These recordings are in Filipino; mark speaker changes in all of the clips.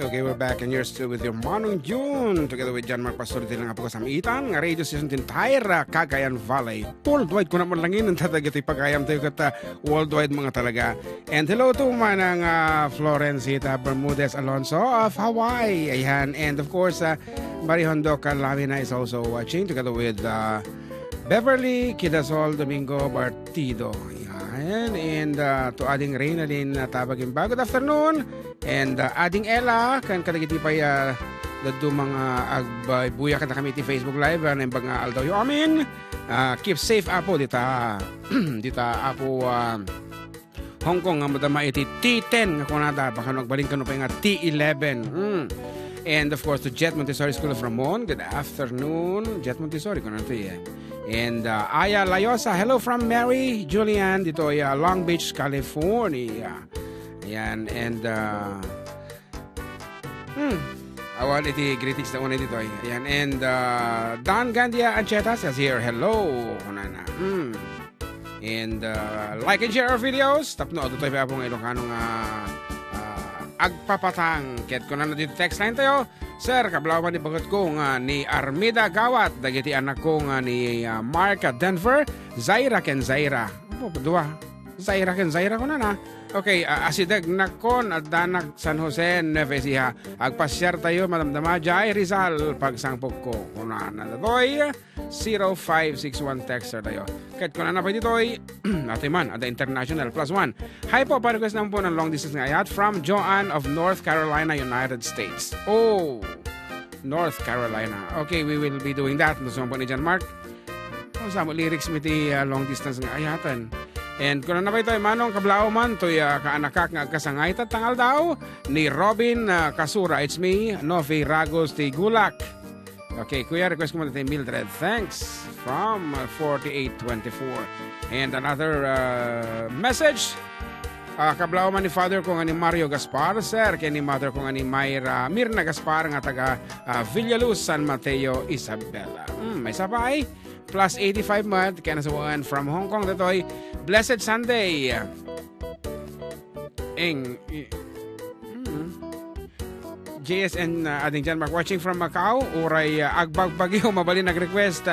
Speaker 1: Okay, we're back and you're still with your Manong June together with John Mark Pastor din ang apo kasamitan nga radio station din Tyra, Cagayan Valley. Worldwide ko naman langin ang tatagati pagayam tayo kata worldwide mga talaga. And hello to manang Florencita Bermudez Alonso of Hawaii. Ayan. And of course, Marihondo Calamina is also watching together with Beverly Kidasol Domingo Bartido. Ayan. And to adding Reyna din tabagin ba. Good afternoon. And adding Ella kan kadagiti pa dadto mga agbuya kada kami ti Facebook Live na imbag nga aldaw yo amin. Keep safe apo dita dita apo Hong Kong nga madama iti T10 nga kunada baka nagbalin kano pa nga T11. And of course to Jet Montessori School of Ramon. Good afternoon Jet Montessori kuno to yeah. And Aya Layosa, hello from Mary Julian dito Long Beach, California. Ayan, and awal iti greetings na una dito. Ayan, and Don Gandia Ancheta says here, hello. Kunana. And like and share our videos. Tapno, ito tayo pa pong Ilocano nga agpapatang. Ket kunana dito text line tayo. Sir, kablaw pa ni bagot ko nga ni Armida Gawat. Dagiti anak ko nga ni Mark Denver. Zaira ken Zaira. Dua. Zaira ken Zaira kunana. Okay, asidag nakon at danak San Jose, Nueva Ecija. Agpasyar tayo, madamdama, Jai Rizal, pagsangpok ko. Kuna na datoy, 0561 texter tayo. Kahit kuna na pa ditoy, natin man, at the international, +1. Hi po, pa-request naman po ng long distance nga ayat from Joanne of North Carolina, United States. Oh, North Carolina. Okay, we will be doing that. Gusto mo po ni John Mark? Sa mo lyrics mit long distance nga ayatan. And kung na ba ito, manong kablao man, ito'y kaanakak nga kasangay tangal daw ni Robin Kasura. It's me, Novi Ragos ti Gulak. Okay, kuya, request ko mo natin Mildred. Thanks from 4824. And another message. Kablao man ni father ko nga ni Mario Gaspar, sir, kaya ni mother ko nga ni Mirna Gaspar nga taga Villaluz, San Mateo, Isabela. May sabay. Plus 85 month, kaya nasuwan from Hong Kong. Dato'y Blessed Sunday. JSN ating John Mark watching from Macau. Uray agbagbagyo mabali nag-request.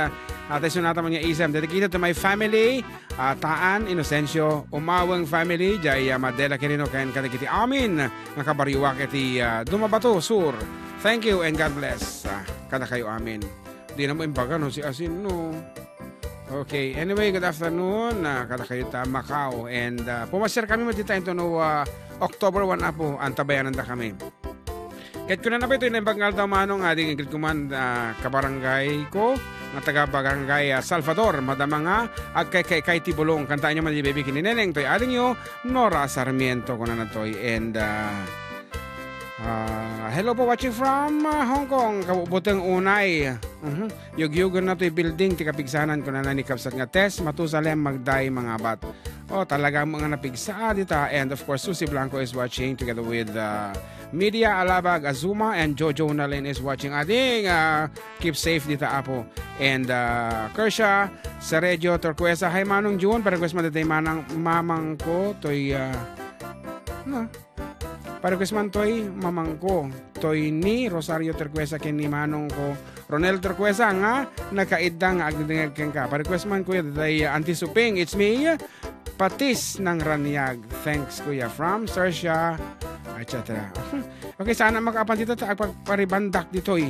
Speaker 1: Atay sunata man niya isam. Dedicated to my family. Taan, Inocencio, Umawang family. Jay Madela Quirino kayan kadagiti amin. Nga kabariwak iti Dumabato Sur. Thank you and God bless. Kada kayo amin. Di na mo imbaga no si Asin no. Okay, anyway, good afternoon. Kada kayo ta Macau and pumasir kami matita ito no October 1 na po antabayanan da kami. Kahit ko na ba ito yung imbagal daw manong ating ingrid kuman kabarangay ko nga taga barangay Salvador madama nga ag kay Tibulong kantaan nyo man di baby kinineneng to'y aling nyo Nora Sarmiento ko na natoy and hello po watching from Hong Kong. Kabutang unay. Yugyugan na to'y building. Tikapigsanan ko na nanikapsat nga test. Matusalem magday mga bat. Talaga mga napigsa dita. And of course, Susie Blanco is watching together with Media Alabag Azuma and Jojo Nalin is watching. Ading keep safe dita apo. And Kersha Sarejo Torquesa. Hi Manong June. Para-request matatay manang mamang ko. To'y para-request man to'y mamang ko. To'y ni Rosario Torquesa ken ni manong ko. Ronel Torquesa nga nakaidang agdingag ken ka. Para-request man kuya datay anti-suping. It's me, Patis ng Raniag. Thanks kuya from Sersha, etc. Okay, sana makapan dito ta agparibandak dito'y.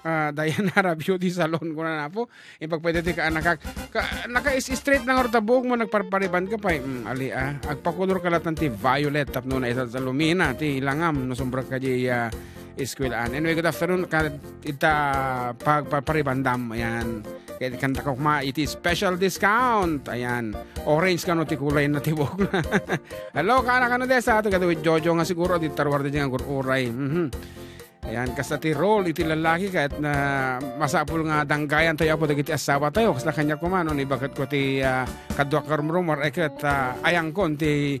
Speaker 1: Dayanara Beauty Salon ko na po. Pag pwede ti ka naka-straight ng ortabog mo nagparpariban ka pa. Ali agpakulor ka lahat ti violet tapno na isa sa lumina ti langam no sombra ka di iskwilaan. Anyway, good afternoon ka ita pagparibandam. Ayan. Kaya kanta ko iti special discount. Ayan. Orange ka no ti kulay na tibok na. Hello ka na desa. Ito with Jojo nga siguro di tarwar din nga uray. Ayan, kasi ti role, iti lalaki kahit na masapul nga danggayan tayo po dagiti asawa tayo. Kasi na kanya kumano, ni bakit ko ti kadwakar rumor, kat ayang kon ti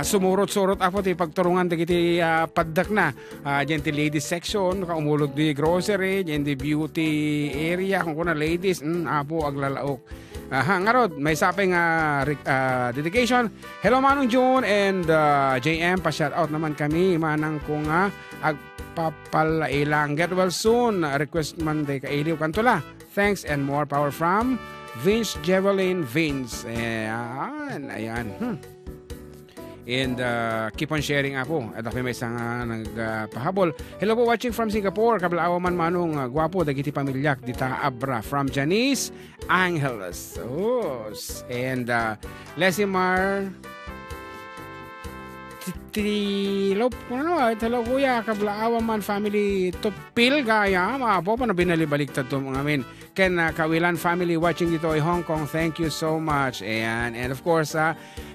Speaker 1: sumurot-surot ako ti pagturungan dagiti paddak na. Diyan ti ladies section, kaumulog di grocery, diyan ti beauty area, kung kuna ladies, apo aglalaok. Ngarod, may saping dedication. Hello Manong June and JM, pa-shout out naman kami. Manang kung agpapalailang. Get well soon. Request Monday ka Iliw Kantula. Thanks and more power from Vince Jevelin Vince. Ayan. And keep on sharing ako. At ako may isang nagpahabol. Hello po, watching from Singapore. Kablaawa man manong gwapo. Dagiti pamilyak. Dita Abra from Janice Angeles. And Lesimar Hello kuya. Kablaawa man family. Tupil gaya. Maapo pa na binalibaliktad to mga amin. Ken Kawilan family watching dito ay Hong Kong. Thank you so much. And of course,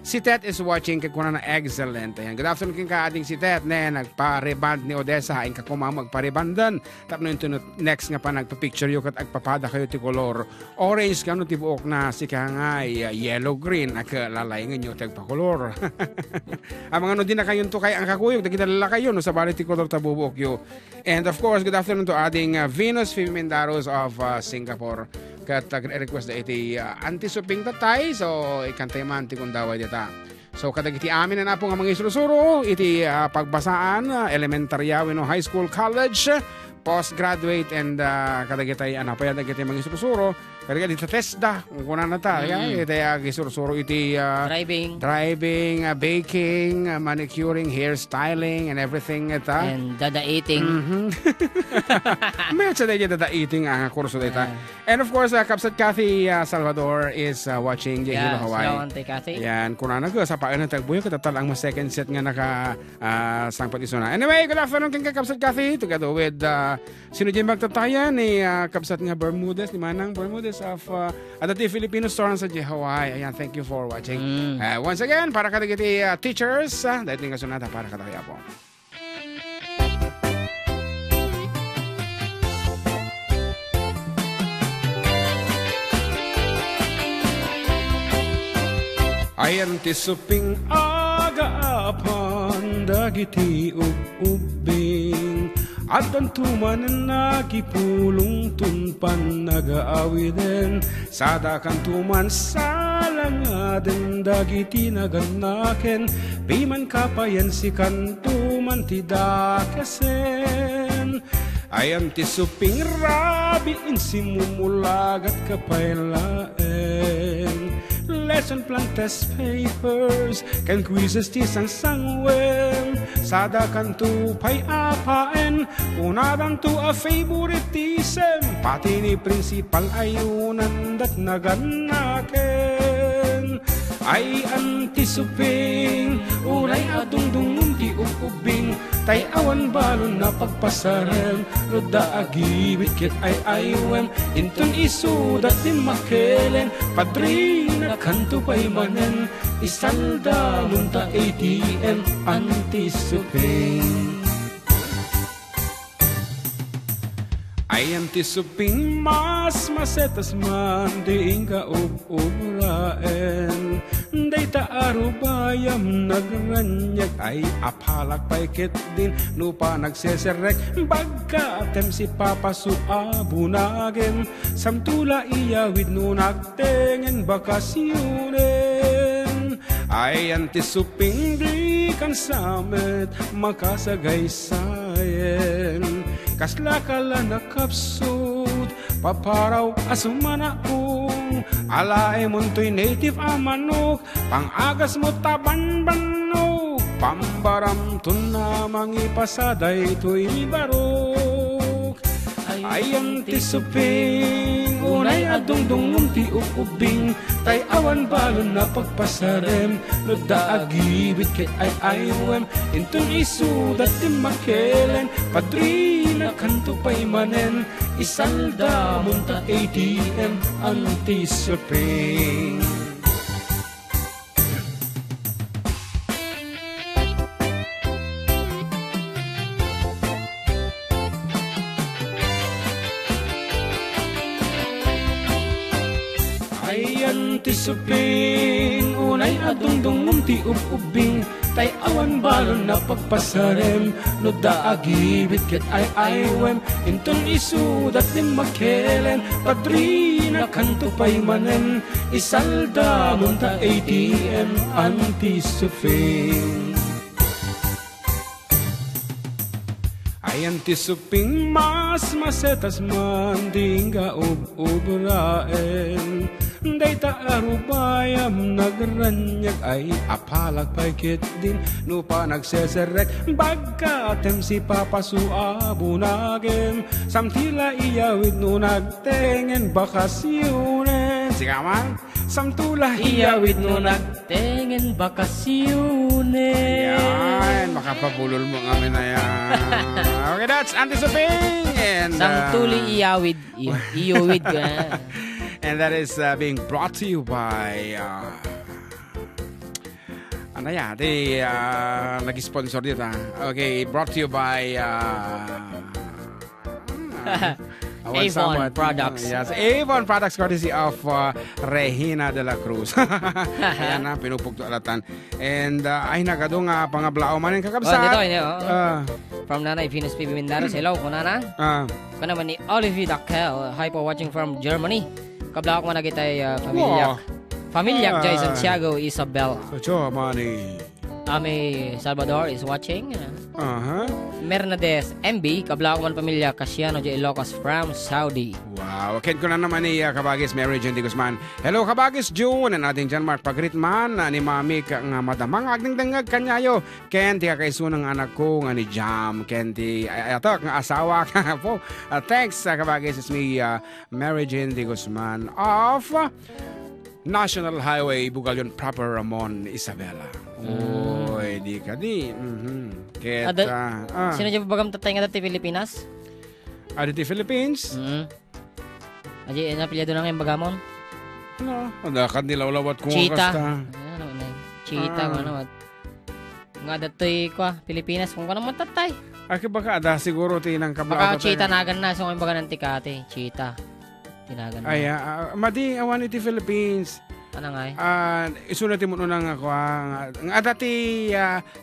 Speaker 1: si Tet is watching kay kuna na excellent. Ayan. Good afternoon king kaading si Tet. Nagpa-reband ni Odessa. Hain ka kumang magpa-rebandan. Tapno yung next nga pa nagpa-picture yung kat agpapada kayo ti color orange ka no tibuok na si kangay yellow-green. Lalay nga nyo tagpa-color. Ang mga no din na kayo to kay ang kakuyog. Nagkidalala kayo no sa bali ti color tabubuok yun. And of course, good afternoon to ading Venus Fimendaros of Singapore. Kat request da iti anti-suping tatay. So, ikantay man ti kung daway dita. So, kadag iti amin na po nga mga isurusuro. Iti pagbasaan, elementarya, high school, college, postgraduate, and kadag iti anapayan iti mga isurusuro. Kaya dito TESDA, kung na ta, iti isurusuro iti driving, baking, manicuring, hairstyling, and everything.
Speaker 2: And dadaiting.
Speaker 1: May sa dahil dadaiting ang kurso dito. And of course, Kapsat Kathy Salvador is watching Hello Hawaii.
Speaker 2: Hello, Kathy.
Speaker 1: Yan, kung na sa paan ng tagbuyo, katatal ang second set nga naka sangpat iso na. Anyway, good afternoon kang Kapsat Kathy, together with sino dyan magtatayan ni Kapsat nga Bermudez, ni Manang Bermudez of Adati Filipino Store sa Hawaii. Ayan, thank you for watching. Once again, para kadagiti teachers, dahil nga sunada para kadagaya po. Ayan ti suping agaapan dagiti ubing at ang tuman nagipulong tunpan nagaawiden sadakan tuman salangaden dagiti naganaken biman kapayan si kantuman ti dakasen ayan ti suping rabi insimumulagat kapailaen lesson plan test papers can quizzes ti sangsangwen sada kantu pay apaen unadan tu a favoritism pati ni principal ayunan dat naganaken ay antisuping unay adungdungum ti ubing tay awan balon na pagpasaren roda agibit kit ay aywen intun isudat din makelen padrina kanto pay manen isalda lunta ATM antisuping ay antisuping mas masetas man diing kaub-uraen day taarubayam nagranyag ay apalak paikit din nupa nagseserek bagkatem si papasu abunagin samtula iyawid nunagtengen bakasyunen ay antisuping di kan samet makasagaysayen kasla kala nakapsut paparaw asumanaong alae montoy native amanok pangagas mo taban-banok pambaram tun na mangipasaday to'y barok ay antisuping unay adungdungum ti ubing tay awan balon na pagpasarem loda agibit kay ay ayuem intun isudat ti makelen padrina kanto pay manen isalda munta ATM antisuping antisuping unay adungdungum ti ubing tay awan balon na pagpasarem no daagibit ket ay wem inton isudat din makelen padrina kanto pay manen isalda munta ATM anti-sufing ay anti-suping mas masetas man dinga ubraen day ta arubayam nagranyag ay apalag paikit din no pa nagseseret bagkatem si papasuabunagem samtila iyawid no nagtengen bakasyonen sige man samtula iyawid no
Speaker 2: nagtengen bakasyonen
Speaker 1: yan makapabulol mo ngamin na yan okay that's anti-suping and
Speaker 2: samtuli iyawid iyawid ko na.
Speaker 1: And that is being brought to you by ano yan? Nag-sponsor dito. Okay, brought to you by
Speaker 2: Avon Products.
Speaker 1: Yes, Avon Products courtesy of Regina de la Cruz. Ayan na, pinupugto alatan. And ay nagado nga pangablao man yung kakabsat.
Speaker 2: Dito, from Nanay Venus PB Mindaros. Hello, kunana. Naman ni Olivier Dackel. Hi po, watching from Germany. Kabla ko man nagitay Familyak Jay Santiago Isabel.
Speaker 1: Money.
Speaker 2: Ami Salvador is watching. Mernades MB kabla ko man pamilya Casiano J. Ilocos from Saudi.
Speaker 1: Wow. Ken ko na naman ni Kabagis Mary Jane de Guzman. Hello Kabagis June and ating John Mark Pagritman ni Mami nga madamang agning dangag kanyayo. Ken ti kakaisunang anak ko nga ni Jam. Ken ti ato nga asawa ka po. Thanks Kabagis. It's me Mary Jane de Guzman of National Highway Bugalyon Proper Ramon Isabela. Oy, di ka di.
Speaker 2: Sino dyan bagam tatay nga dati Pilipinas?
Speaker 1: Dati Philippines?
Speaker 2: Aji, napilyado na ngayon bagamon?
Speaker 1: No, ada kan nilawlawat ko
Speaker 2: Cheetah.
Speaker 1: kasta.
Speaker 2: Cheetah, ano. Nga dati ko, Pilipinas, kung ka naman tatay.
Speaker 1: Aki baka ada siguro tinang kabla.
Speaker 2: Baka cheetah nagan na, so ngayon baga ng tikate. Cheetah. Tinagan na.
Speaker 1: Ay, madi, awan iti Philippines.
Speaker 2: Ano nga
Speaker 1: Isunod mo nung ako nga dati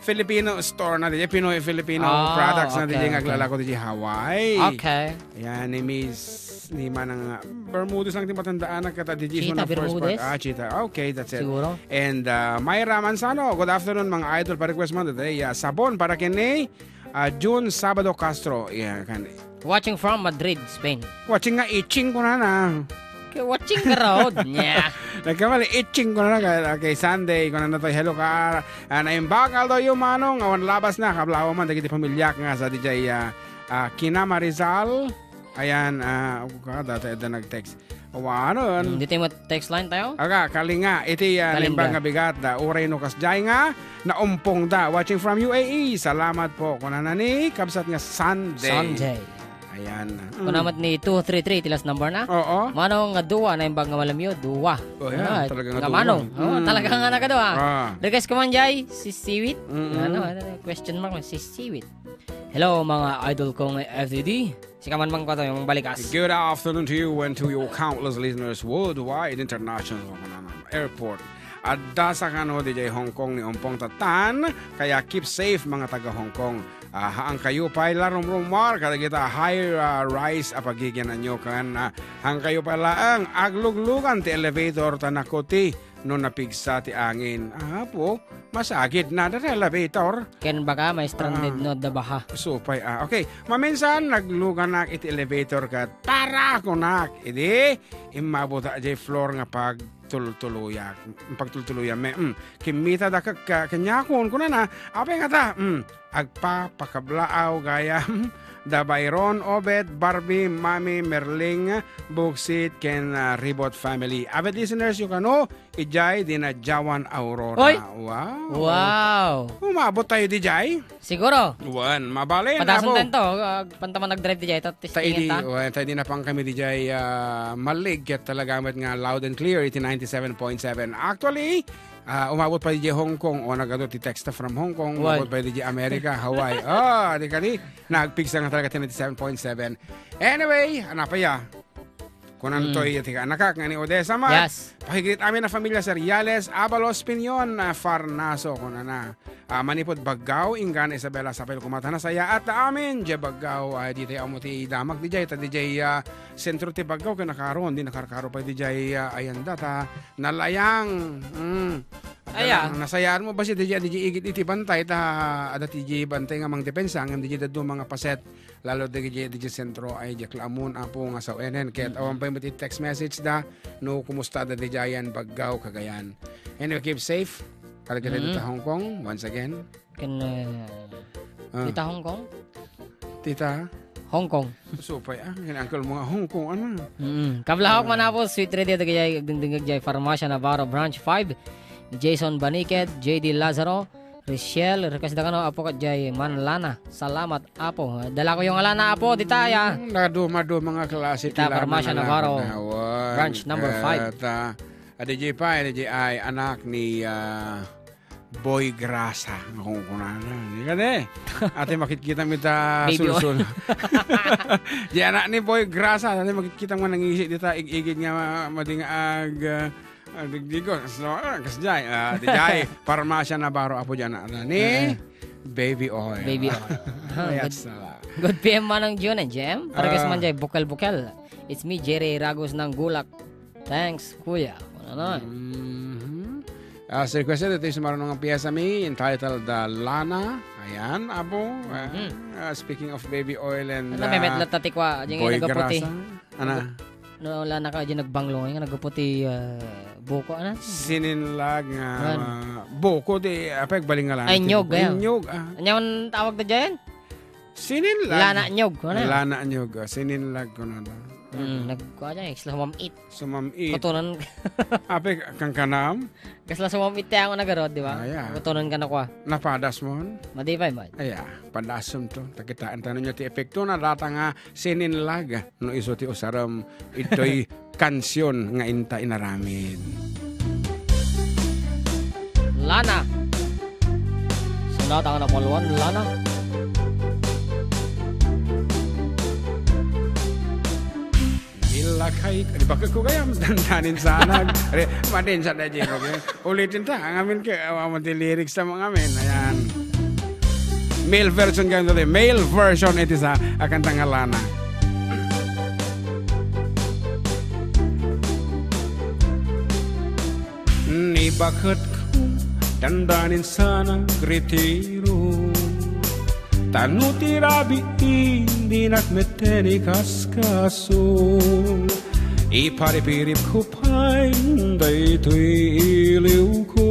Speaker 1: Filipino store na di Pinoy Filipino products na di ngaglalako di Hawaii.
Speaker 2: Okay.
Speaker 1: Yan ni Miss ni manang Bermudez ang timatandaan na kata di
Speaker 2: Cheetah,
Speaker 1: na first part.
Speaker 2: Bermudez?
Speaker 1: Cheetah. Okay, that's it.
Speaker 2: Siguro.
Speaker 1: And Myra Manzano, good afternoon mga idol pa request mo today. Sabon para kini June Sabado Castro. Yeah, kan.
Speaker 2: Watching from Madrid, Spain.
Speaker 1: Watching nga itching ko na na.
Speaker 2: Watching ka road. Yeah.
Speaker 1: Nagkamali, itching ko na kay Sunday. Kung na to, hello ka. Naimbakal daw yung manong. Awan labas na. Kablawa man. Dagiti pamilyak nga sa DJ Kinama Rizal. Ayan. Dati nag-text. Awanon.
Speaker 2: Dito mo text line tayo?
Speaker 1: Aga, kalinga. Iti limbang nga bigat. Uray no kasjay nga. Naumpong da. Watching from UAE. Salamat po. Kung na ni. Kabsat nga Sunday. Ayan.
Speaker 2: Kung naman ni 233 tilas number na.
Speaker 1: Oo.
Speaker 2: Manong nga duwa na imbang nga malamyo, duwa.
Speaker 1: Oh, yan. Talaga nga duwa.
Speaker 2: Manong. Talaga nga nakaduwa. Request ko man jay, si Siwit. Question mark, si Siwit. Hello mga idol kong FDD. Sikaman man ko ito yung balikas.
Speaker 1: Good afternoon to you and to your countless listeners worldwide international airport. At dasa ka no DJ Hong Kong ni Ompong Tatan. Kaya keep safe mga taga Hong Kong. Haang kayo pa larong-rumar kada kita high rise apagigyan nyo kan hang kayo pala ang agluglugan ti elevator tanakoti no napigsa ti angin. Po, masakit na da elevator.
Speaker 2: Ken baka may stranded no da baha.
Speaker 1: Supay okay. Maminsan naglugan nak iti elevator kat para ko nak. Idi imabota jay floor nga pag pagtultuluyan me kimita da kanyakon ko na apay nga ta agpa pakablaaw gayam da Byron, Obed, Barbie, Mami, Merling, Buksit, Ken, Ribot family. Avid listeners, you kano, ijay, dinajawan Aurora.
Speaker 2: Oy!
Speaker 1: Wow! Umabot tayo di jay?
Speaker 2: Siguro.
Speaker 1: Wan, mabalin.
Speaker 2: Padasan din to. Pantaman nag-drive di jay. Testingin ta.
Speaker 1: Tayo di na pang kami di jay malig. Ket talaga nga loud and clear. Iti 97.7. Actually, umabot pa di Hong Kong o nagado ti text from Hong Kong, umabot pa di America, Hawaii. Di kani nagpigsa nga talaga 97.7. Anyway, ano pa ya? Kunan to'y tika nakak nga ni Odessa mat.
Speaker 2: Yes.
Speaker 1: Pakigrit amin na familia Sir Yales, Abalos, Pinyon, Farnaso, kunan na. Manipod Baggaw, Ingan, Isabela, Sapel, Kumata na saya. At amin, Jay Baggaw, di tayo amuti damag di Jay. Di Jay sentro ti Baggaw, kinakaroon, di nakarkaro pa di Jay ayan data. Nalayang. Nasayaan mo ba si DJ igit iti bantay ta ada DJ bantay nga mang depensa ngam DJ daddo mga paset lalo DJ sentro ay jaklamun apo nga sa enen ket awan pa iti text message da no kumusta da DJ yan Baggaw Cagayan. Anyway, keep safe. Kalagay dito Hong Kong once again.
Speaker 2: Tita Hong Kong?
Speaker 1: Tita
Speaker 2: Hong Kong.
Speaker 1: Supay uncle mga Hong Kong ano.
Speaker 2: Kablahok man po sweet radio tagay dingdingag jay Farmacia Navarro Branch 5. Jason Baniket, JD Lazaro, Richelle, request da kano apo kat jay Manlana. Salamat apo. Dala ko yung alana apo ditaya.
Speaker 1: Naduma-do mga klase
Speaker 2: Kita Farmacia Navarro Branch number 5.
Speaker 1: DJ pa, DJ ay anak ni Boy Grasa. Kung kunana. Hindi ka de. Ate makikita mo ta sulsul. Di anak ni Boy Grasa. Ate makikita mo nangisi dita igigid nga madingag digdigo. So, kasjay. DJ Farmacia Navarro apo dyan ni Baby Oil.
Speaker 2: Baby Oil. Good PM manang June and Jem. Para kasi man jay bukel-bukel. It's me, Jerry Ragos ng Gulak. Thanks, kuya. Ano?
Speaker 1: So requested ito yung sumarong ng piyesa mi entitled Lana. Ayan, abo. Speaking of baby oil and
Speaker 2: memet tatikwa
Speaker 1: Boy Grasa. Ana?
Speaker 2: No, Lana ka dyan nagbanglong. Nagputi buko, ana?
Speaker 1: Sininlag nga buko di apek balingalan.
Speaker 2: Ay, nyog.
Speaker 1: Nyog.
Speaker 2: Anyan tawag na dyan?
Speaker 1: Sininlag.
Speaker 2: Lana nyog.
Speaker 1: Lana nyog. Sininlag ko na.
Speaker 2: Nagkuha dyan, kasla sumamit.
Speaker 1: Sumamit.
Speaker 2: Kutunan.
Speaker 1: Apek kang kanam?
Speaker 2: Kasla sumamit tayo ako nagarod, di ba? Kutunan ka na kuha.
Speaker 1: Napadas mo?
Speaker 2: Madipay ba?
Speaker 1: Padasum to. Takitaan tayo nyo ti epekto na data nga sininlag. No iso ti usaram ito'y kansyon nga inta inaramin.
Speaker 2: Lana. Sunod ako na polwan, Lana.
Speaker 1: Ilakay, di ba ko kaya dandanin sana. Madin sa da jero. Ulitin ta, ang amin amati lyrics sa mga amin. Ayan. Male version ganito din. Male version ito sa kantang Lana. Ni bakit ko dandanin sana gritiro. Tanuti rabi hindi nakmeteni kaskaso. Iparipirip ko pa'y dayto'y iliw ko.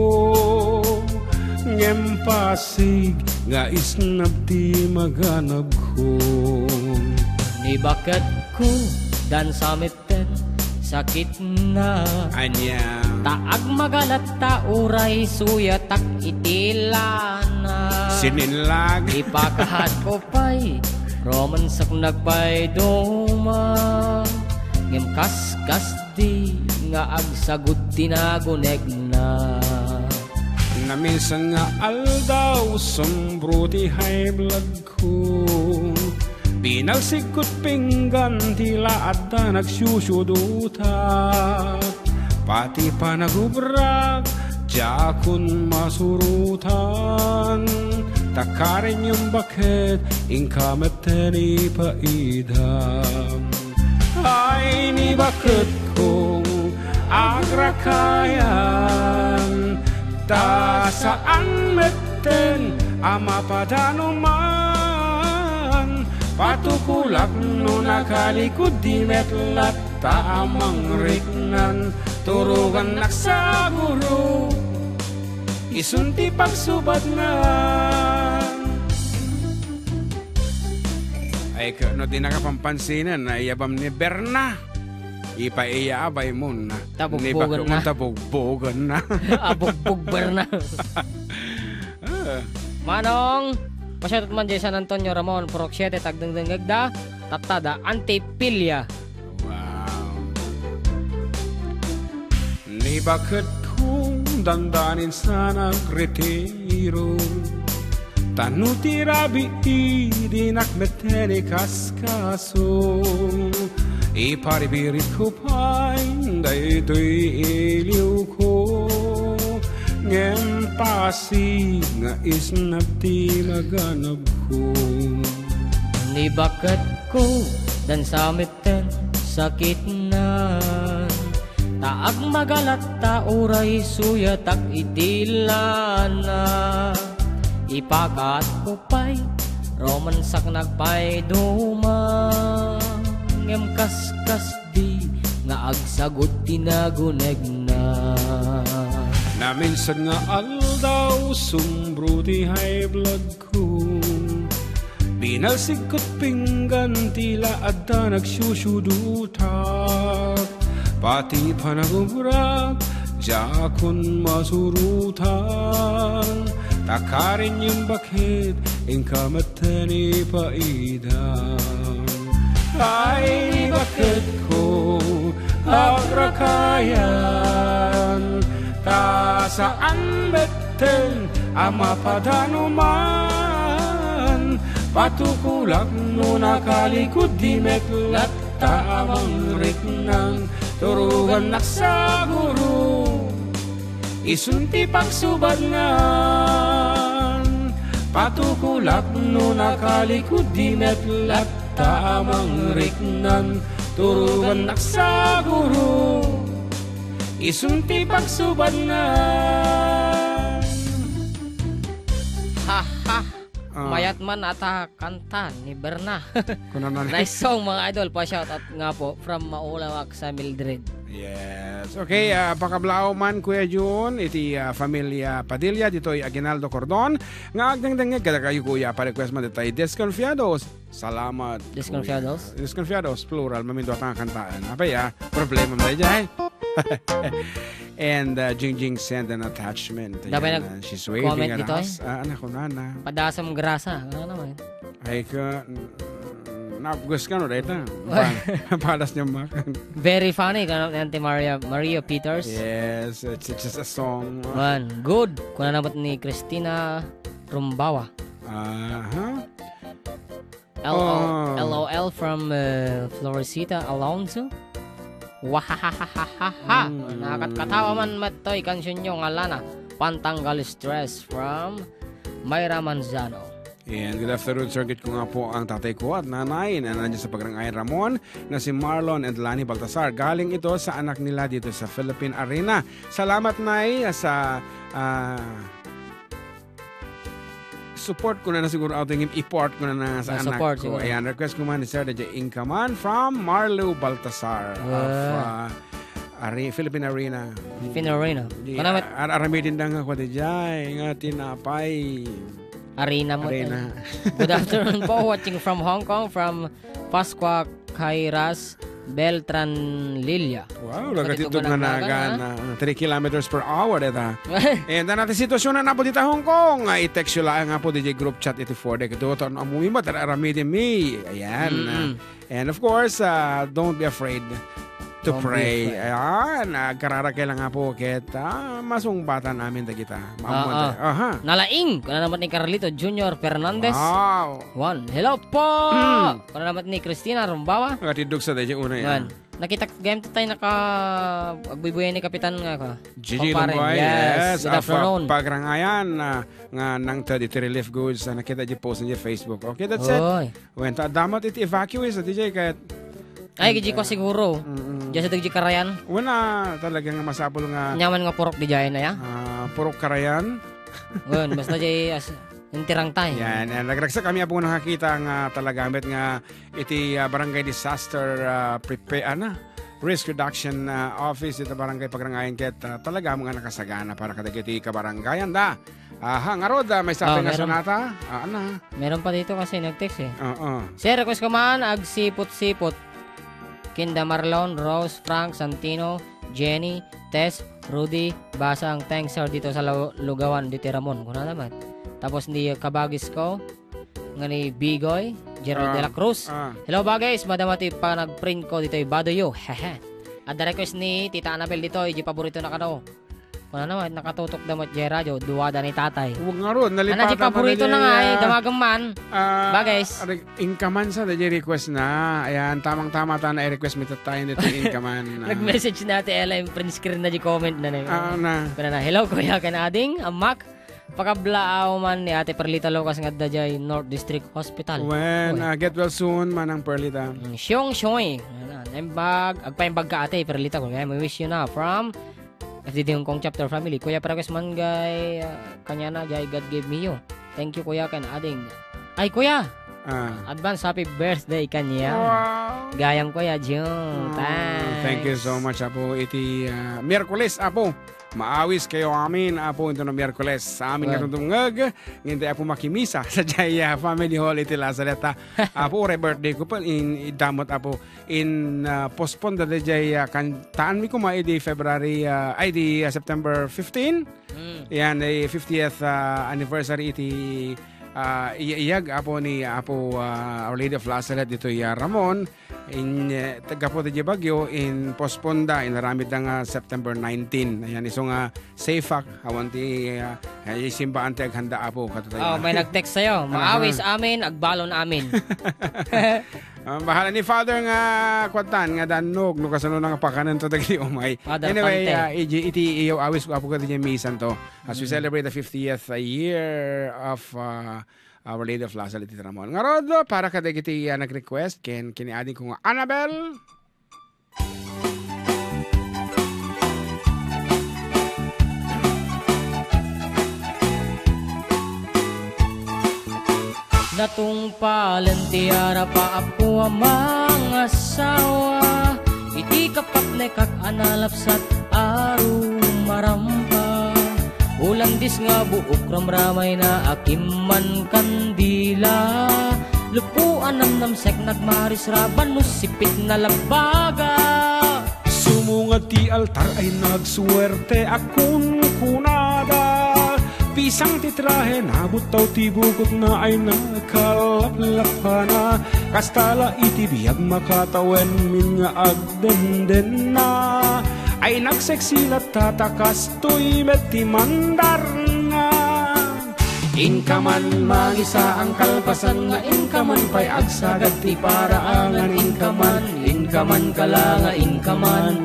Speaker 1: Ngempasig nga isnab ti maganab ko.
Speaker 2: Ni bakit ko dan samiten sakit na.
Speaker 1: Anya.
Speaker 2: Taag magalat ta uray suya tak itilana.
Speaker 1: Sininlag.
Speaker 2: Ipakahat ko pa'y romansak nagpay duma. Ngem kas di nga agsagod tinaguneg na.
Speaker 1: Naminsan nga aldaw sombro ti high blood ko. Pinalsikot pinggan tila at na nagsusuduta. Pati pa nagubrak jakun masurutan. Takarin yung bakit ingkamet teni paidam. Ay ni bakit kong agrakayan. Ta saan meten ama padanuman. Patukulak no nakalikod di metlat ta amang riknan. Turugan naksaguro isunti pagsubad na. Ay no di nakapampansinan na iyabam ni Berna. Ipaiyaabay mo na.
Speaker 2: Tabugbugan na.
Speaker 1: Tabugbugan na.
Speaker 2: Abugbugan na. Manong, pasyatot man dyan San Antonio Ramon, Purok 7, Tagdangdangagda, Tatada, Antipilya.
Speaker 1: Wow. Ni bakit kung dandanin sana retiro. Tanuti rabi di nakmeteni kaskaso. Iparibirit ko pa'y daytoy iliw ko ngem pasig nga isnap ti maganap ko.
Speaker 2: Ni bakat ko dan samiten sakit na taag magalat ta uray suya tak itilana ipakat ko pa'y romansak nagpay duma ngem kaskas di nga agsagot tinaguneg na
Speaker 1: naminsan nga aldaw sumbro di high blood ko binalsig ko't pinggan tila adda nagsusudutak pati panagubrak jakon masurutan takarin yung bakit ingkamatani paidang ay bakit ko agrakayan ta saan beten ama padanuman patukulak no nakalikod di meklat ta amang riknang turugan naksaguro isunti pagsubanan patukulak no nakalikod di meklat ta amang riknang turugan naksaguro isunti pagsubanan.
Speaker 2: Ha ha. Mayat man ata kanta ni Berna. Nice song mga idol. Pa-shoutout nga po from Maulawak sa Mildred.
Speaker 1: Yes. Okay, pakablao man Kuya Jun, iti familia Padilla, dito'y Aguinaldo Cordon. Nga agdang-dangag kada kayo Kuya, pa-request man dito'y Desconfiados. Salamat.
Speaker 2: Desconfiados?
Speaker 1: Desconfiados, plural, mamindot ang kantaan. Apay problema mo dyan. And Jing Jing sent an attachment.
Speaker 2: Dapat
Speaker 1: she's waving at us.
Speaker 2: Anak
Speaker 1: ko na.
Speaker 2: Padasam grasa. Ano naman?
Speaker 1: Ay ka, napagos ka no, reta. Palas niya makan.
Speaker 2: Very funny. Kanang Maria Peters.
Speaker 1: Yes, it's just a song.
Speaker 2: Man, good. Kung naman ni Cristina Rumbawa. LOL from Floresita Alonso. Wahahahahaha. Nakakatawa man matoy kansyon nyo nga lana. Pantanggal stress from Mayra Manzano.
Speaker 1: And good afternoon, sir. Git ko nga po ang tatay ko at nanay na nandiyan sa Pagrangayan Ramon na si Marlon and Lani Baltasar. Galing ito sa anak nila dito sa Philippine Arena. Salamat, Nay, sa support ko na siguro ating i-port ko na sa anak ko. Siguro. Ayan, request ko man ni Sir DJ Inkaman from Marlo Baltasar of Philippine Arena.
Speaker 2: Philippine Arena.
Speaker 1: Aramidin lang ako di dyan. Nga tinapay.
Speaker 2: Arena mo. Arena. Good afternoon po. Watching from Hong Kong from Pascua Kairas Beltran Lilia.
Speaker 1: Wow, lagatito nga na 3 kilometers per hour dita. And natin sitwasyon na po dito Hong Kong. I-text yun lang nga po DJ group chat iti for the ito amumi mo aramidin me. Ayan. And of course, don't be afraid to pray. Ayan, nagkararake lang nga po kita masungbatan namin ta kita.
Speaker 2: Nalaing. Kuna naman ni Carlito Jr. Fernandez.
Speaker 1: Wow.
Speaker 2: One. Hello po. Kuna naman ni Cristina Rumbawa.
Speaker 1: Ngatidog sa tayo una yan.
Speaker 2: Nakita game tayo agbibuyan ni Kapitan nga ka.
Speaker 1: Gigi Lumboy. Yes.
Speaker 2: Good afternoon.
Speaker 1: Pagrangayan nga nang tadi relief goods nakita di post niya Facebook. Okay, that's it. When damat it evacuate sa DJ kahit
Speaker 2: ay, gigi ko siguro. Diyan sa Dagji Karayan.
Speaker 1: Wala talagang masabol nga.
Speaker 2: Nyaman nga purok di dyan na ya?
Speaker 1: Purok Karayan.
Speaker 2: Well, basta dyan intirang tayo.
Speaker 1: Yan. Nagragsa kami po nakakita nga talagamit nga iti barangay disaster risk reduction office ito barangay Pagrangayan ket talaga mga nakasagana para kadagiti kabarangayan da. Nga rod, may sabi nga sonata.
Speaker 2: Meron pa dito kasi nag-text eh. Sir, request ko man, agsipot-sipot. Kinda Marlon, Rose, Frank, Santino, Jenny, Tess, Rudy, Basang, thanks sir dito sa Lugawan, dito Ramon. Kuna naman. Tapos ni Kabagis ko, nga ni Bigoy, Gerald de la Cruz. Hello bagay, madamati pa nag-print ko dito Badoyo. At the request ni Tita Annabel dito, yung paborito na kano. Kung ano, nakatutok damot jay radyo, duwada ni tatay.
Speaker 1: Huwag nga ron, nalipatan
Speaker 2: Ano, paborito na nga eh, damagang man. Bagay.
Speaker 1: Inkaman sa na request na. Ayan, tamang-tama ta na i-request mo tayo nito inkaman.
Speaker 2: Nag-message na ate Ella, yung print screen na di comment na na. Hello, kuya, kanading, amak. Pagkablaaw man ni Ate Perlita Lucas nga dajay North District Hospital.
Speaker 1: When get well soon manang Perlita.
Speaker 2: Siyong syoy. Nembag agpaimbag ka Ate Perlita ko. We wish you na from FDD Hong Kong chapter family. Kuya Paragas man gay kanya na jay God gave me you. Thank you kuya kan ading. Ay kuya. Advance happy birthday kanya.
Speaker 1: Wow.
Speaker 2: Gayam kuya Jung.
Speaker 1: Thank you so much apo iti Miyerkules apo. Maawis kayo amin apo ito na Miyerkules sa amin nga tungtungag ngintay apo makimisa sa Jaya Family Hall iti Lazareta apo birthday ko pa in damot apo in postpone da Jaya kantaan mi kuma di February di September 15 yan ay 50th anniversary iti iyag apo ni apo Our Lady of Lazareth dito Ramon in tagapo di Bagyo in postponda in naramid nga September 19 ayan iso nga safe awan ti simba ante handa apo katutay
Speaker 2: may nag-text sayo maawis amin agbalon amin.
Speaker 1: Bahala ni Father nga kwatan nga danog no kasano nga pakanan to dagiti umay. Anyway, iti iyo awis ko apo ka di misan to as we celebrate the 50th year of Our Lady of Lazareth iti Ramon. Nga rodo para ka dagiti nag-request kiniading ko nga Annabelle.
Speaker 2: Natungpalan ti ara pa apo amang asawa iti kapat kak analapsat aru marampa ulandis nga buok ramramay na akiman kandila lupuan namnamsek nagmaris raban nusipit na labaga
Speaker 1: sumungat ti altar ay nagsuwerte akun kunada pisang titrahe nabutaw ti bukot na ay nakalaplapana kastala iti biyag makatawen min nga agdenden na ay nagseksilat tatakas to'y meti mandar nga inkaman magisa ang kalpasan nga inkaman pa'y agsagad ti paraangan inkaman kalanga inkaman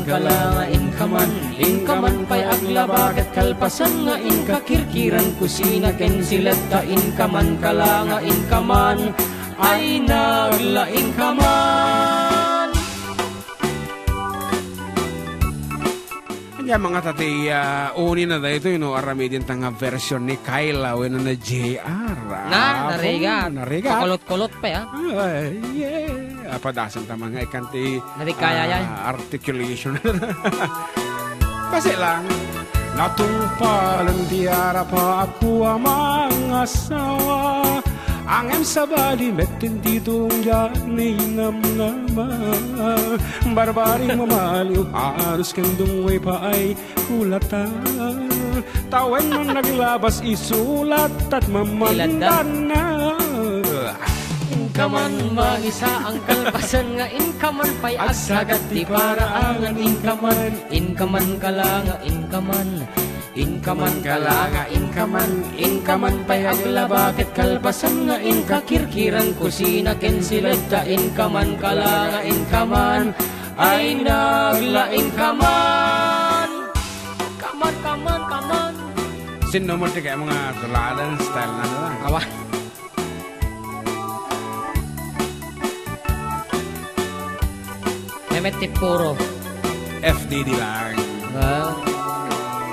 Speaker 1: kalanga inkaman pa'y aglabagat kalpasan nga inkakirkiran kusina ken silata inkaman kalanga inkaman ay naglaing kaman. Kanya mga tatay uni na dahito yun aramidin tanga version ni Kyla when na JR
Speaker 2: nariga pakulot-kulot pa ya
Speaker 1: padasan tama nga ikanti articulation kasi lang natungpalan tiara pa ako amang asawa angem sabali metin ditong jani ngam-ngama barbaring mamaliw arus kendung way pa ay kulata tawen man naglabas isulat at mamandan na
Speaker 2: inkaman magisa ang kalpasan nga inkaman pa'y agsagat ti paraangan inkaman kalanga inkaman kalanga inkaman pa'y aglabaket kalpasan nga inkakirkiran kusina ken silagta inkaman kalanga inkaman ay naglaing kaman
Speaker 1: sino mo ti kaya mga tuladan style na lang
Speaker 2: awa Mehmet Tipuro
Speaker 1: FDD lang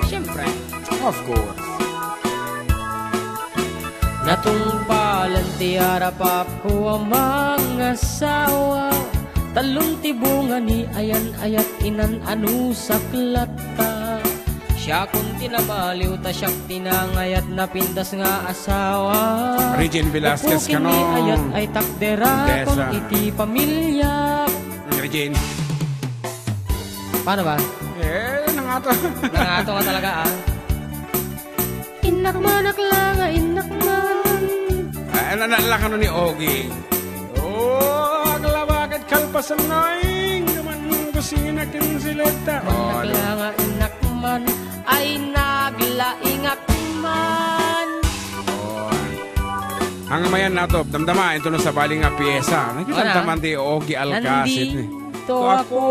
Speaker 2: siyempre
Speaker 1: of course
Speaker 2: natungpalan ti arapap ko ang mga asawa talong tibungan ni ayan ayat inan anu saklata siya kung tinamaliw ta siyak tinangayat na pindas nga asawa
Speaker 1: Regine Velasquez ka no
Speaker 2: ayat ay takdera kung iti pamilya
Speaker 1: Regine
Speaker 2: paano ba?
Speaker 1: Nangato
Speaker 2: nga talaga inakman
Speaker 1: nalala ka no ni Ogie aglabagat kalpasan na naman kusina kin sileta
Speaker 2: naklanga man ay naglaingak man.
Speaker 1: Ang mayan nato, damdama, ito na sa baling nga piyesa. Nakita ti Ogie Alcacid.
Speaker 2: Nandito ako,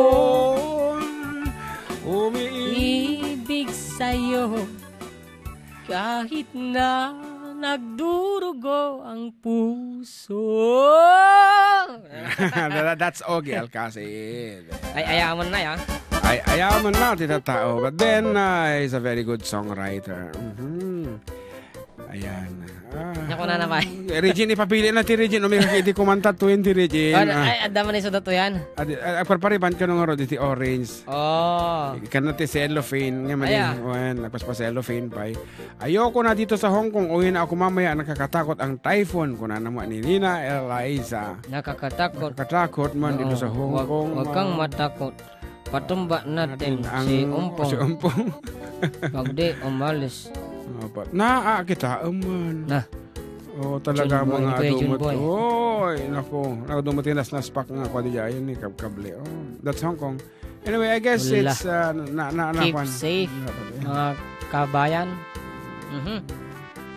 Speaker 2: umiibig sa'yo, kahit na nagdurugo ang puso.
Speaker 1: That's Ogie Alcacid.
Speaker 2: Ay, ayaman na ya.
Speaker 1: Ay, ayaman na, tao. But then, he's a very good songwriter. Ayan.
Speaker 2: Naku na naman.
Speaker 1: Regine, ipapili na ti Regine. Umikakiti kumanta tuwin ti Regine.
Speaker 2: Ay, adama na iso dato yan.
Speaker 1: Parpariban ka nung aro, di orange.
Speaker 2: Oh.
Speaker 1: Ikan na ti cellophane. Nga mali. Nagpas pa cellophane pa. Ayoko na dito sa Hong Kong. Uwi na ako mamaya. Nakakatakot ang typhoon. Kuna naman ni Nina Eliza. Nakakatakot man dito sa Hong Kong.
Speaker 2: Huwag kang matakot. Patumba natin si Umpong.
Speaker 1: Si Umpong.
Speaker 2: Pagdi umalis.
Speaker 1: Kita man. Talaga mga dumot. Naku. Nakadumot yung naspak nga kwa di jayan ni Kabkable. That's Hong Kong. Anyway, I guess it's
Speaker 2: keep safe mga kabayan.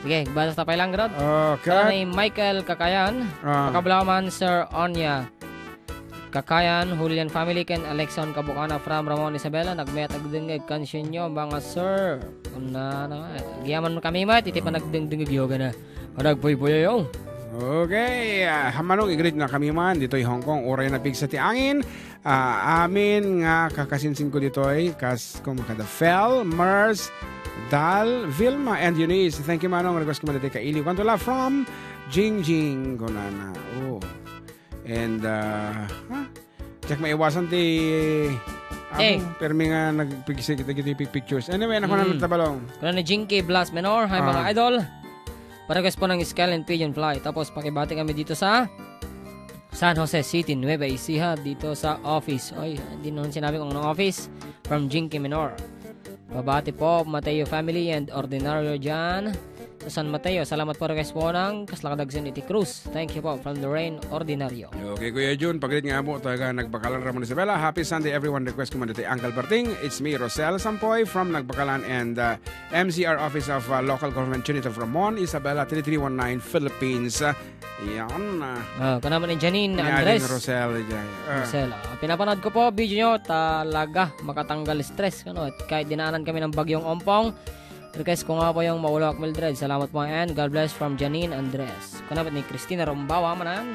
Speaker 2: Sige, basta tapay lang Rod.
Speaker 1: Okay.
Speaker 2: Michael Kakayan. Pakablaman Sir Onya Kakayan, Julian family, Ken Alexon Kabukana from Ramon Isabela. Nagmayat agdengeg kansyon nyo, mga sir. Giyaman kami mat, iti pa nagdengdengeg yoga na. Nagpuy-puyo yung.
Speaker 1: Okay, hamanong igrid na kami man. Dito'y Hong Kong, oray na pigsa ti angin. Amin nga kakasinsin ko dito'y kas kumakada Fel, Mers, Dal, Vilma, and Eunice. Thank you manong. Request ko man dito'y kailiw. Kantula from Jingjing Gonana. And, check maiwasan ti permi nga nagpigsi kita pictures. Anyway, naku na tabalong.
Speaker 2: Kuna ni Jinky Blas Menor. Hi mga idol. Paregas po ng Skull and Pigeon Fly. Tapos pakibati kami dito sa San Jose City, Nueva Ecija. Dito sa office. Oy, hindi naman sinabi kung anong office. From Jinky Menor. Pabati po Mateo family and Ordinario dyan sa San Mateo. Salamat po request po ng Kaslakadagsin iti Cruz. Thank you po from Lorraine Ordinario.
Speaker 1: Okay, Kuya Jun, paglit nga mo talaga nagbakalan Ramon Isabela. Happy Sunday everyone. Request ko man dito Uncle Berting. It's me, Rosel Sampoy from Nagbakalan and MCR Office of Local Government Unit of Ramon Isabela 3319 Philippines. Yan.
Speaker 2: Kanaman ni Janine Andres.
Speaker 1: Rosel.
Speaker 2: Rosel. Pinapanood ko po video nyo. Talaga makatanggal stress. At kahit dinaanan kami ng bagyong Ompong, request ko nga po yung Maulawak Mildred. Salamat po and God bless from Janine Andres. Kanaman ni Christina Rombawa manan.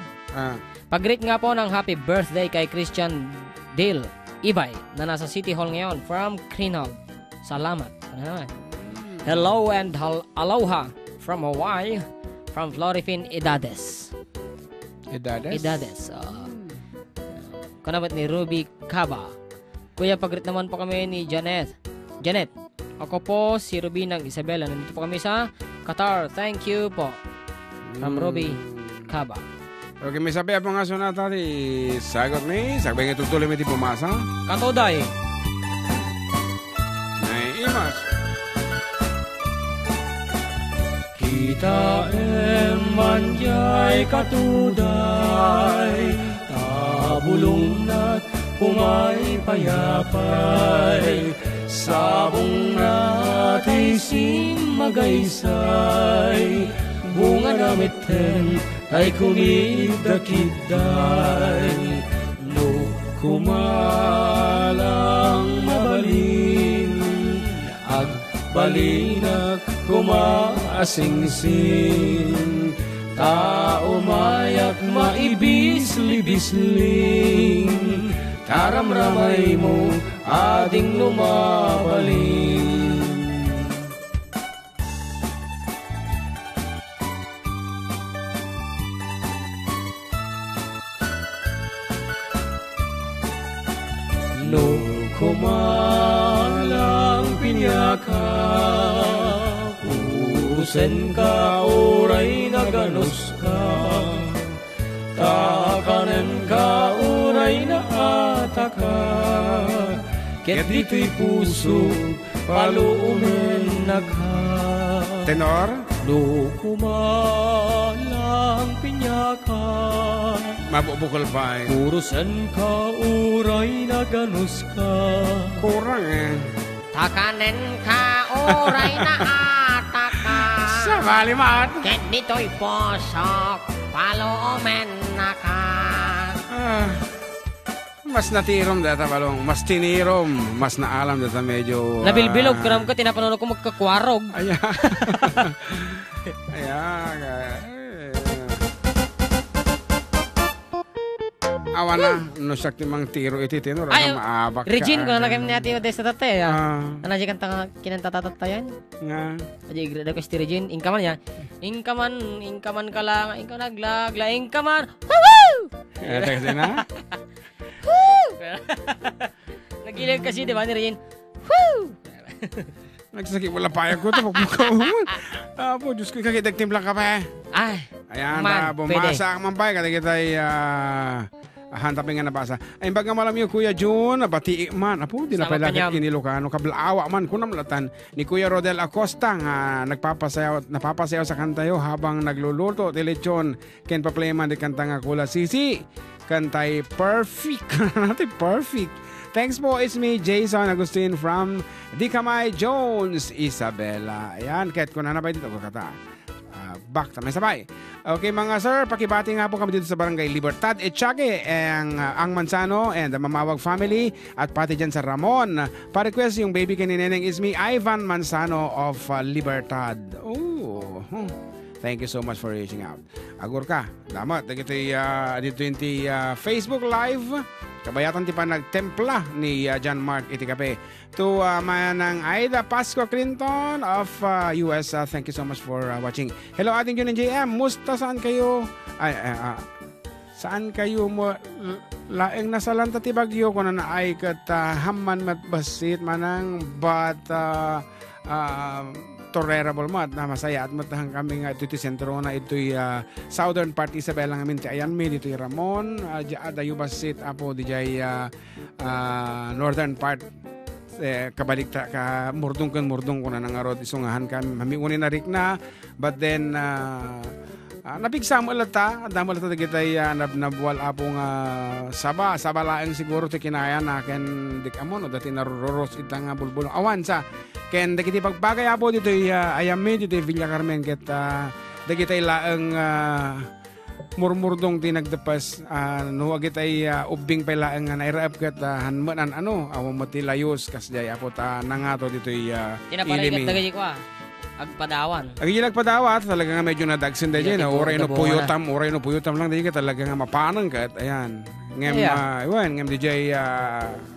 Speaker 2: Pag-greet nga po ng happy birthday kay Christian Dale Ibay na nasa City Hall ngayon from Krinog. Salamat. Hello and aloha from Hawaii. From Florifin Edades. Kanabat ni Ruby Caba. Kuya, pag-greet naman po kami ni Janet. Ako po si Ruby ng Isabela. Nandito po kami sa Qatar. Thank you po. From Ruby Caba.
Speaker 1: Okay, may sabi po nga sunata di sagot ni. Sabi nga tutuloy may di pumasa.
Speaker 2: Katoday.
Speaker 1: Naiimas.
Speaker 2: Kita manjay katuday, tabulong na't pumay payapay, sabong na't isim magaysay, bunga namiten ay kumidakitday, no kumalang mabalin, balinak kumaasingsing, tao mayak maibisli-bisling, taramramay mo ating lumabaling. No kumalang pinyaka, urusen ka oray na ganos ka, kakanan ka oray na ataka, ket dito'y puso paluumen nagha.
Speaker 1: Tenor?
Speaker 2: No kumalang pinyaka,
Speaker 1: mabubukol pa eh.
Speaker 2: urusen ka oray na ganos ka,
Speaker 1: kurang eh.
Speaker 2: Takanen ka, oray na ataka.
Speaker 1: Sa balimat.
Speaker 2: Ket dito'y posok, paloomen na ka.
Speaker 1: Mas natirom data balong, mas tinirom, mas naalam data medyo...
Speaker 2: Nabilbilog, karam ko, tinapanood ko magkakwarog.
Speaker 1: Ayan. Ayan. Awan na, no siya timang tiro iti tinuro, maabak ka.
Speaker 2: Regine, kung nalagay mo natin yung sa tatay, nandiyan kang kinantatatatayan.
Speaker 1: Nga.
Speaker 2: Aja igrada ko si Regine, ingkaman niya. Ingkaman ka lang, ingkaman naglagla, ingkaman. Woo!
Speaker 1: Kasi na?
Speaker 2: Nagilig kasi, di ba, ni Regine? Woo!
Speaker 1: Nagsakit wala payag ko ito. Apo, Diyos ko, kakitagtimplang ka pa eh.
Speaker 2: Ay,
Speaker 1: ayan, bumasa ang mampay. Kata kita'y hantapin nga nabasa. Ay, baga malam yung Kuya June, bati man. Apo, di na pala kinilokano. Kablaawa man, kunamlatan ni Kuya Rodel Acosta nga napapasayaw sa kantayo habang nagluluto. Tilechon, ken paplayman di kanta nga Kula Sisi. Kantay perfect. Perfect. Thanks po, it's me, Jason Agustin from Dicamay Jones, Isabela. Ayan, kahit kung nanabay dito, kata. Back tamay sabay. Okay mga sir, pakibati nga po kami dito sa Barangay Libertad, Echake, ang Mansano and the Mamawag family at pati dyan sa Ramon. Pa-request yung baby kay Neneng is me, Ivan Mansano of Libertad. Oh, thank you so much for reaching out. Agur ka, damat. Dito yung Facebook Live. Kabayatan ti pa nagtempla ni John Mark Itikape. To manang Aida Pasco Clinton of US. Thank you so much for watching. Hello ating Jun and JM. Musta saan kayo? Saan kayo mo laeng nasalanta ti bagyo ko na naay kat hamman matbasit manang but tolerable mo at masaya at matahang kami nga ito sentro na ito'y southern part Isabela nga minti ayan mi dito'y Ramon dayo basit apo dijay northern part kabalikta ka murdong ko na nangarod isungahan kami mamiunin na rik na but then napigsam alata damo alata kitay nabwal apong saba laeng siguro ti kinaya na ken dikamon o dati naruros itang bulbul awan sa ken dagiti pagbagay apo dito ayami dito Villa Carmen ket dagiti laeng murmurdong tinagdepas no agitay ubing pa laeng nairaap ket hanmanan awam ti layos kasjay apo ta nangato dito
Speaker 2: ilimi dagiti ko agpadawan.
Speaker 1: Agpadawan talaga nga medyo nadagsin dahil na oray no puyutam lang dahil talaga nga mapanang kat ayan. Ngem DJ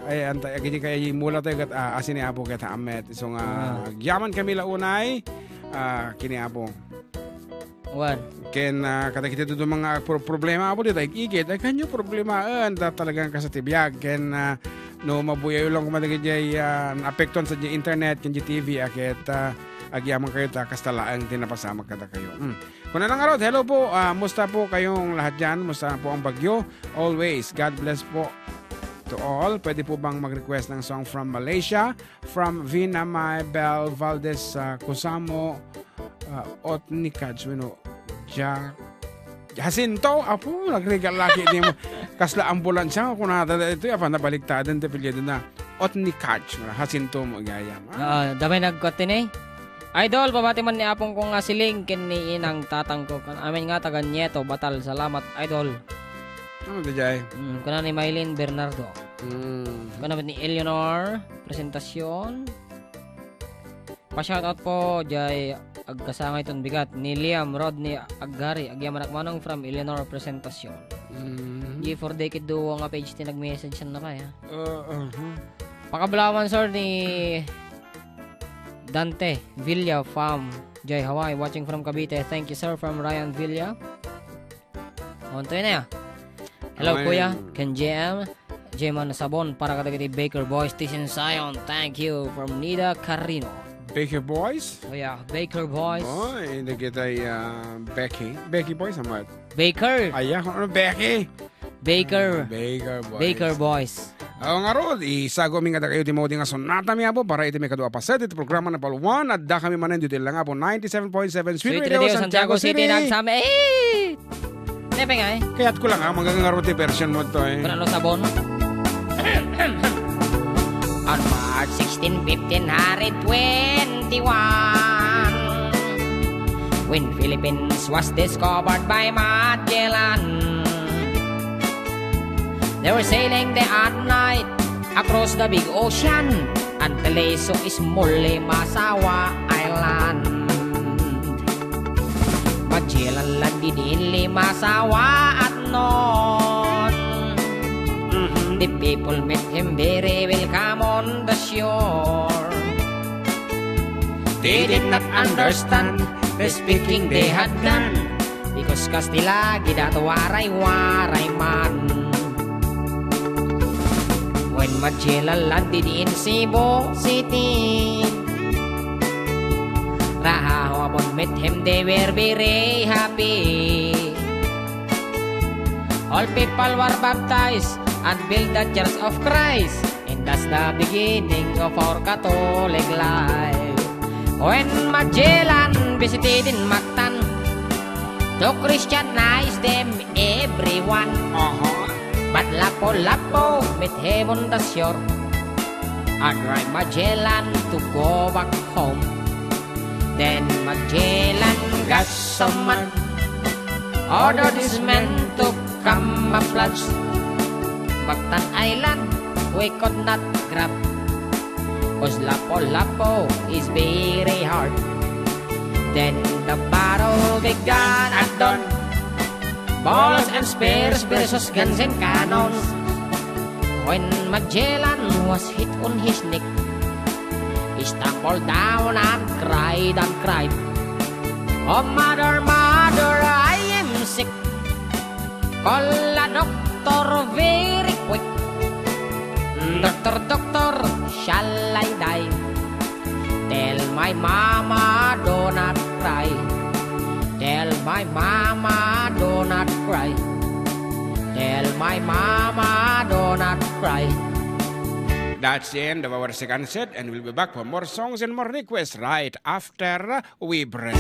Speaker 1: ay antay agiti kay mula tayo kat asin ni apo kat amet. So nga yaman kami launay kini apo. Ken kata kita dito mga problema apo dito igit ay kanyo problemaan talagang kasatibiyag ken no mabuyayo lang kumadagi jay apekton sa internet ken TV akit agyaman kayo kastalaang tinapasama kada kayo. Kung na lang arod, hello po. Musta po kayong lahat dyan? Musta po ang bagyo? Always. God bless po to all. Pwede po bang mag-request ng song from Malaysia? From Vina Maybel Valdez Kusamo Otni Kajwino Jacinto? Apo, nagregal laki din mo. Kasla ambulansya. Kung ito, nabaliktadan te pilya na Otni Kaj. Jacinto mo gayam.
Speaker 2: Damay nagkotin eh. Idol, pabati man ni apong kong siling ken ni inang tatang ko. Amin nga taga Nieto, Batal. Salamat, Idol.
Speaker 1: Ano dijay?
Speaker 2: Kuna ni Maylin Bernardo. Kuna ni Eleanor, presentasyon. Pa-shoutout po, jay agkasangay ton bigat ni Liam Rodney Aggari. Agyaman manong from Eleanor, presentasyon. G4 Decade Duo nga page tinag-message na pa ya. Pakablawan sir ni Dante Villa from Jai Hawaii watching from Cavite. Thank you sir from Ryan Villa. Ontoy na ya. Hello kuya, Ken JM Jayman Sabon para kadagiti Baker Boys Station Zion. Thank you from Nida Carino.
Speaker 1: Baker Boys?
Speaker 2: Oh yeah, Baker Boys.
Speaker 1: Oh, hindi kita Becky Boys amat.
Speaker 2: Baker.
Speaker 1: Ayan, ano Becky?
Speaker 2: Baker Boys. Baker Boys.
Speaker 1: Nga rod, isago mi nga da kayo timodi nga sonata mi apo para iti may kadua paset iti programa na paluwan at da kami manen dito lang apo 97.7 Sweet Radio Santiago City
Speaker 2: nagsama Nepe nga
Speaker 1: kaya't ko lang magagangarot ti version mo to
Speaker 2: Kunano sabon On March 16, 1521, when Philippines was discovered by Magellan. They were sailing day and night across the big ocean until they saw small Limasawa Island. Magellan landed in Limasawa at noon. The people met him very welcome on the shore. They did not understand the speaking they had done, because Kastila gidat waray-waray man. When Magellan landed in Cebu City, Rahahabon met him, they were very happy. All people were baptized and built the Church of Christ, and that's the beginning of our Catholic life. When Magellan visited in Mactan to Christianize them everyone, but Lapu-Lapu met him on the shore and drive Magellan to go back home. Then Magellan got some man, ordered his men to camouflage Mactan Island we could not grab, cause Lapu-Lapu is very hard. Then the battle began at dawn, balls and spears versus guns and cannons. When Magellan was hit on his neck, he stumbled down and cried, "Oh mother, mother, I am sick. Call a doctor very quick. Doctor, doctor, shall I die? Tell my mama do not cry. Tell my mama do not cry. Tell my mama do not cry."
Speaker 1: That's the end of our second set, and we'll be back for more songs and more requests right after we break.